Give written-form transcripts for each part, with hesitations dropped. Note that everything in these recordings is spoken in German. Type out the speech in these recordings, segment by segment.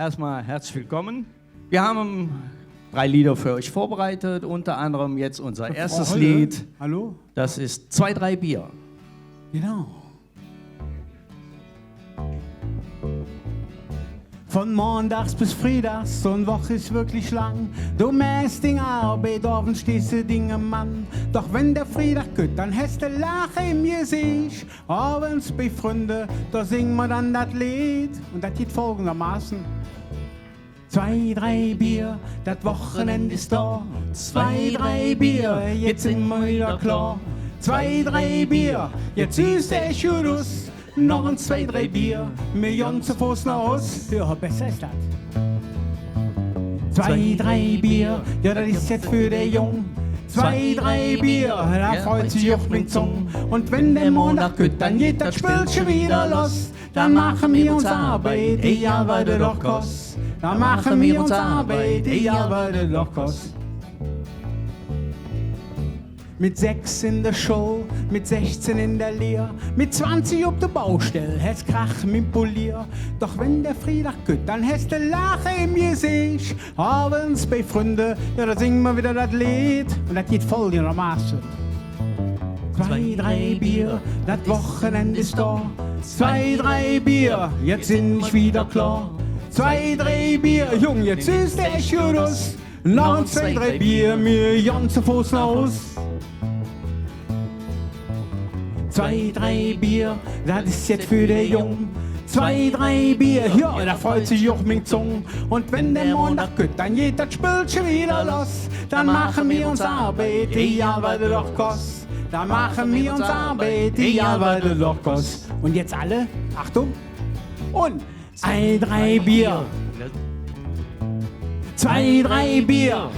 erstmal herzlich willkommen. Wir haben 3 Lieder für euch vorbereitet, unter anderem jetzt unser erstes Lied. Hallo? Das ist 2, 3 Bier. Genau. Von montags bis freitags, so eine Woche ist wirklich lang. Du mäst Dinge Arbeit, abends stehst du Dinge Mann. Doch wenn der Freitag geht, dann hast du Lache im Gesicht. Abends bei Freunden, da singen wir dann das Lied. Und das geht folgendermaßen. 2, 3 Bier, das Wochenende ist da. 2, 3 Bier, jetzt sind wir wieder klar. 2, 3 Bier, jetzt ist der Schudus. Noch ein 2, 3 Bier, Millionen zu Fuß nach Haus. Ja, besser ist das. 2, 3 Bier, ja, das ist jetzt für den Jung. 2, 3 Bier, da freut sich auch mein Zung. Und wenn der Monat geht, dann geht das Spiel schon wieder los. Dann machen wir uns Arbeit, egal was das doch kostet. Dann machen wir uns Arbeit, egal was das doch kostet. Mit 6 in der Show, mit 16 in der Lehr, mit 20 auf der Baustelle, hast Krach mit Polier. Doch wenn der Freitag geht, dann hast du Lache im Gesicht. Abends bei Freunden, ja, da singen wir wieder das Lied. Und das geht folgendermaßen. 2, 3 Bier, das Wochenende ist da. 2, 3 Bier, jetzt sind ich wieder klar. 2, 3 Bier, Jung, jetzt ist der Schudus. Noch ein 2, 3 Bier, Millionen zu Fuß nach Haus. 2, 3 Bier, das ist jetzt für den Jung. 2, 3 Bier, ja, da freut sich auch mein Zung. Und wenn der Montag geht, dann geht das Spiel schon wieder los. Dann machen wir uns Arbeit, egal was das doch kostet. Dann machen wir uns Arbeit, egal was das doch kostet. Und jetzt alle, Achtung, und 2, 3 Bier. 2, 3 Bier.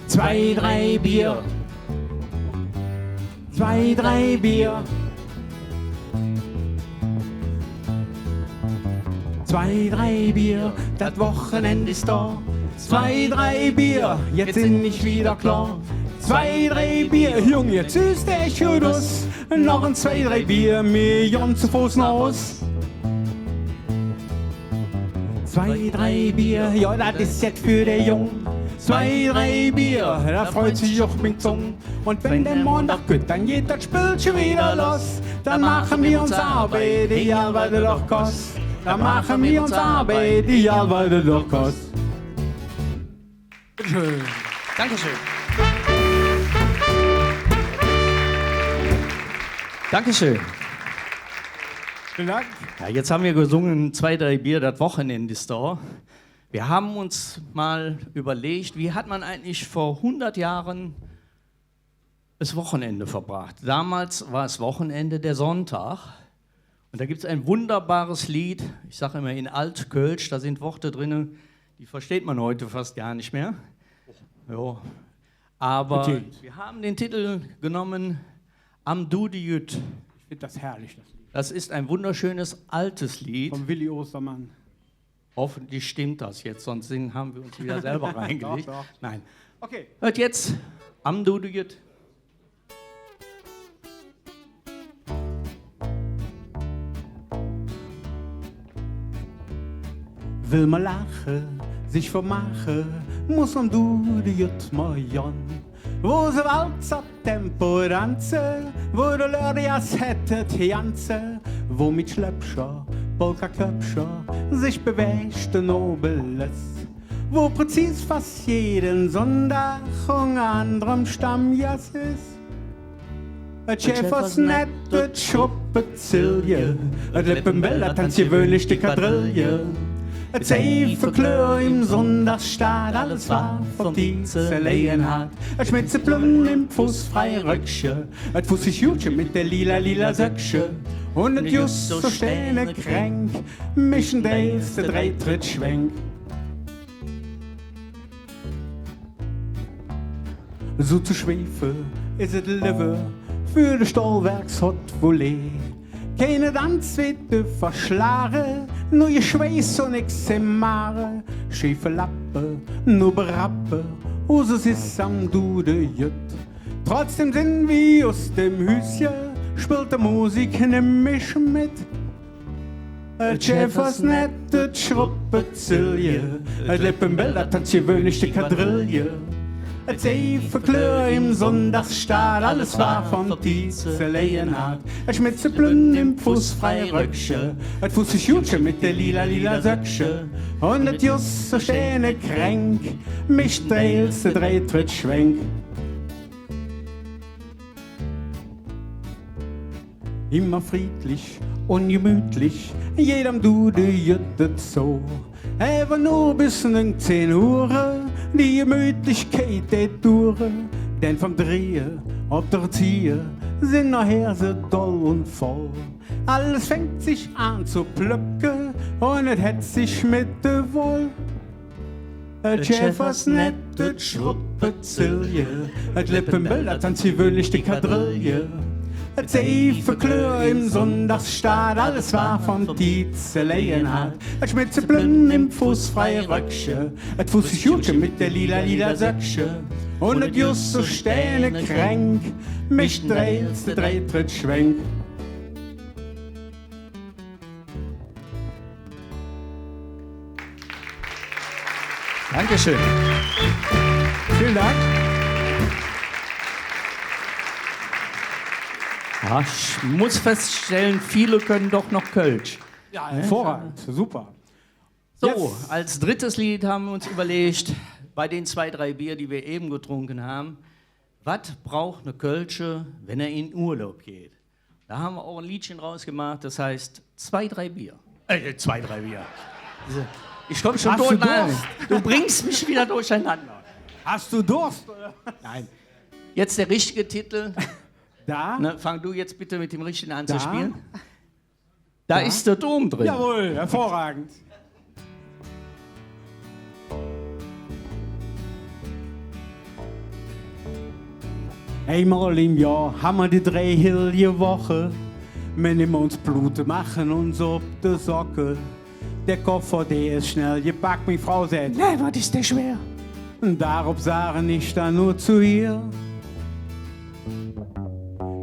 2, 3 Bier. 2, 3 Bier. 2, 3 Bier, das Wochenende ist da. 2, 3 Bier, jetzt sind ich wieder klar. 2, 3 Bier, Junge, jetzt ist der Schudus. Noch ein 2, 3 Bier, Millionen zu Fuß nach Haus. 2, 3 Bier, ja, das ist jetzt für den Jung. 2, 3 Bier, da freut sich auch mein Zung. Und wenn der Montag geht, dann geht das Spiel schon wieder los. Dann machen wir uns Arbeit, egal was das doch kostet. Dann machen wir uns Arbeit, egal was das doch kostet. Bitteschön. Dankeschön. Dankeschön. Vielen Dank. Ja, jetzt haben wir gesungen 2, 3 Bier, das Wochenende ist da. Wir haben uns mal überlegt, wie hat man eigentlich vor 100 Jahren das Wochenende verbracht. Damals war es Wochenende, der Sonntag. Und da gibt es ein wunderbares Lied, ich sage immer in Altkölsch, da sind Worte drin, die versteht man heute fast gar nicht mehr. Jo. Aber wir haben den Titel genommen, Am Du die Jüt. Ich finde das herrlich, das Lied. Das ist ein wunderschönes altes Lied. Von Willi Ostermann. Hoffentlich stimmt das jetzt, sonst haben wir uns wieder selber reingelegt. Doch. Nein. Okay. Hört jetzt Am Du die Jüt. Will man lachen, sich vermachen, muss man du die Jüt mal jan. Wo sie Walzer Tempo tanzen, wo du Lördias hättet janze, wo mit Schleppscher, Polka-Köpscher sich bewegt ein Nobeles, wo präzis fast jeden Sonntag ein anderem Stammjas ist. Et Schäfers nett, et Schruppe Zilje, et Lippenbäller tanzt gewöhnlich die Quadrille. Et Seife Klör im Sonntagsstaat, alles war von die Zerlegenheit. Et Schmitze Plummen im fußfrei Röckchen, et Fußig Jutchen mit der lila Söckchen. Und et just so stehne Kränk, mischen Daves der Dreitritt Schwenk. So zu schwefe is et Live für de Stahlwerkshot Volley. Keine Tanz wird verschlagen, nur je Schweiß und nix im Mare. Schiefe Lappe, nur berappe, es ist am Du de Jüt. Trotzdem sind wir aus dem Hüschen, spielt die Musik nämlich mit. Et Schäfers net, et Schruppezilje, et Lippenbild, et hat gewöhnliche Quadrille. Et Seifenklör im Sonntagsstaat, alles war von Tietze Leyenhardt. Et Schmitzeblün im fußfrei Röcksche, et fußig Jutsche mit der lila Söcksche. Und et Juss so schöne Kränk, mich dreilste Drehtritt schwenk. Immer friedlich und gemütlich, jedem Dude jüttet so. Aber nur bis 10 Uhr, die Gemütlichkeit geht durch. Denn vom Drehen ob der Tier sind nachher so doll und voll. Alles fängt sich an zu plücken und es hat sich mit der Wohl. Et Schäfers net, et Schruppezilje, et Lippenbild, et dann ziemlich die Quadrille. Et Seifenklör im Sonntagsstaat, alles war von Tietze Leyenhardt. Et Schmitzeblün im fußfrei Röcksche, et fußig Jutsche mit der lila Söcksche. Und et Just so stehne Kränk, mich dreilste Drehtritt schwenk. Dankeschön. Vielen Dank. Ja, ich muss feststellen, viele können doch noch Kölsch. Ja, hervorragend, super. So, Jetzt. als drittes Lied haben wir uns überlegt, bei den 2, 3 Bier, die wir eben getrunken haben, was braucht eine Kölsche, wenn er in Urlaub geht? Da haben wir auch ein Liedchen rausgemacht, das heißt 2, 3 Bier. 2, 3 Bier. Ich komme schon Hast du durcheinander. Durst? Du bringst mich wieder durcheinander. Hast du Durst? Nein. Jetzt der richtige Titel. Da? Na, fang du jetzt bitte mit dem richtigen an Da? zu spielen. Da ist der Dom drin. Jawohl, hervorragend. Einmal im Jahr haben wir die 3 Hilje Woche. Wir nehmen uns Blut, machen uns auf die Socke. Der Koffer, der ist schnell gepackt, meine Frau sagt, nein, was ist der schwer? Und darauf sagen ich dann nur zu ihr.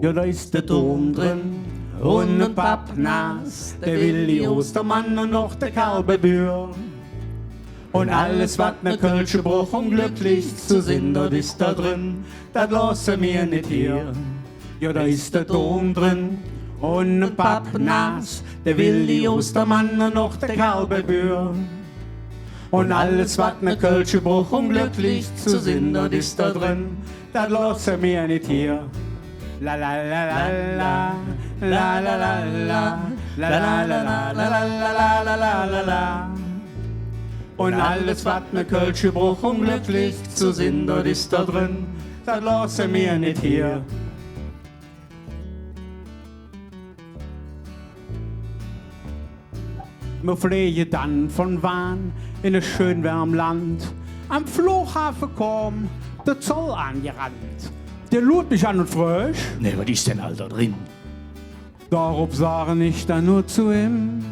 Ja, da ist der Dom drin und ne Pappnas, der Willi Ostermann und noch der Kalbebür. Und alles, was ne Kölsche braucht, um glücklich zu sein, das ist da drin, das lassen wir nicht hier. Ja, da ist der Dom drin und ne Pappnas, der Willi Ostermann und noch der Kalbebür. Und alles, was ne Kölsche braucht, um glücklich zu sein, das ist da drin, das lassen wir nicht hier. La la la la la la la la la la la la la la la la la la. Und alles, was ne Kölsche braucht, um glücklich zu sein, das ist da drin, das lassen wir nicht hier. Wir fliegen dann von Wahn in ein schön warmes Land. Am Flughafen kam der Zoll angerannt. Der lud mich an und frösch. Ne, was ist denn all da drin? Darauf sagen ich dann nur zu ihm.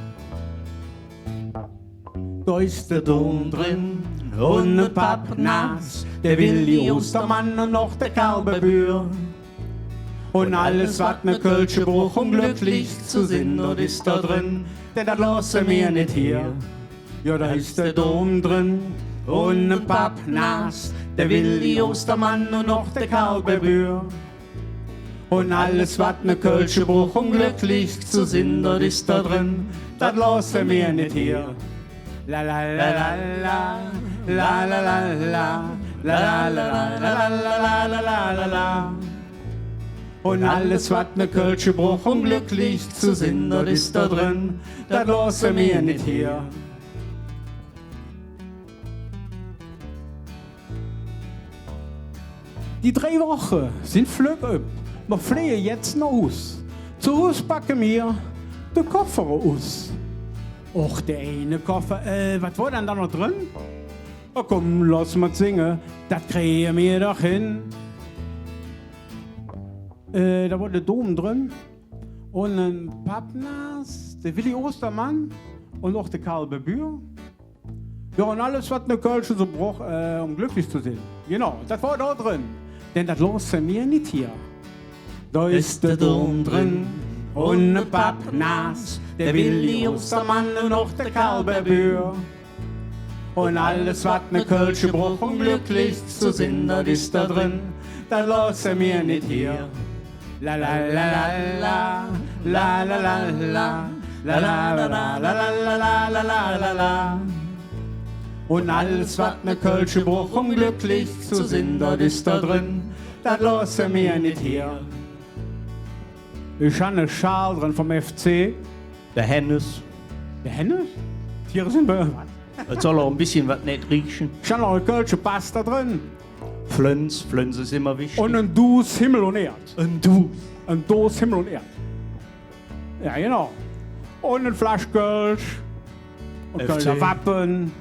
Da ist der Dom drin und ne Pappnas, der Willi Ostermann und noch der Kalbebür. Und alles, was ne Kölsche braucht, um glücklich zu sein, das ist da drin, denn das lassen wir nicht hier. Ja, da ist der Dom drin und ne Pappnas, der Willi Ostermann und noch der Kalbebür. Und alles, was ne Kölsche braucht, um glücklich zu sein, das ist da drin, das lassen wir nicht hier. La la la la la la la la la la la la la la la la. Und alles, was ne Kölsche braucht, um glücklich zu sein, das ist da drin, das lassen wir nicht hier. Die 3 Wochen sind flügg ab. Wir fliegen jetzt noch aus. Zu Hause packen wir den Koffer aus. Och, der eine Koffer, was war denn da noch drin? Oh, komm, lass mal singen, das kriegen wir doch hin. Da war der Dom drin und ein Pappnas, der Willi Ostermann und auch der Kalbebür. Ja, und alles, was eine Kölsche so braucht, um glücklich zu sein. Genau, das war da drin. Denn das lassen wir nicht hier. Da ist der Dom drin und ne Pappnas, der Willi Ostermann und auch der Kalberbür. Und alles, was ne Kölsche Bruch und glücklich zu sind, das ist da drin, das lassen wir nicht hier. La la la la la, la la la la, la la la la la la la la la la. Und alles, was ne Kölsche Bruch um glücklich zu sind, das ist da drin, das lassen wir nicht hier. Ich habe eine Schal drin vom FC. Der Hennes. Der Hennes? Tiere sind bei Es soll auch ein bisschen was nicht riechen. Ich habe noch eine Kölsche Pasta drin. Flöns ist immer wichtig. Und ein Dus Himmel und Erd. ein Du. Ein Dos Himmel und Erd. Ja, genau. Und ein Flasch Kölsch. Und FC. Kölscher Wappen.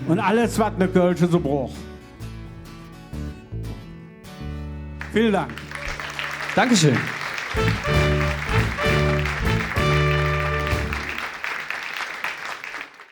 Und alles, was eine Kölsche so braucht. Vielen Dank. Dankeschön.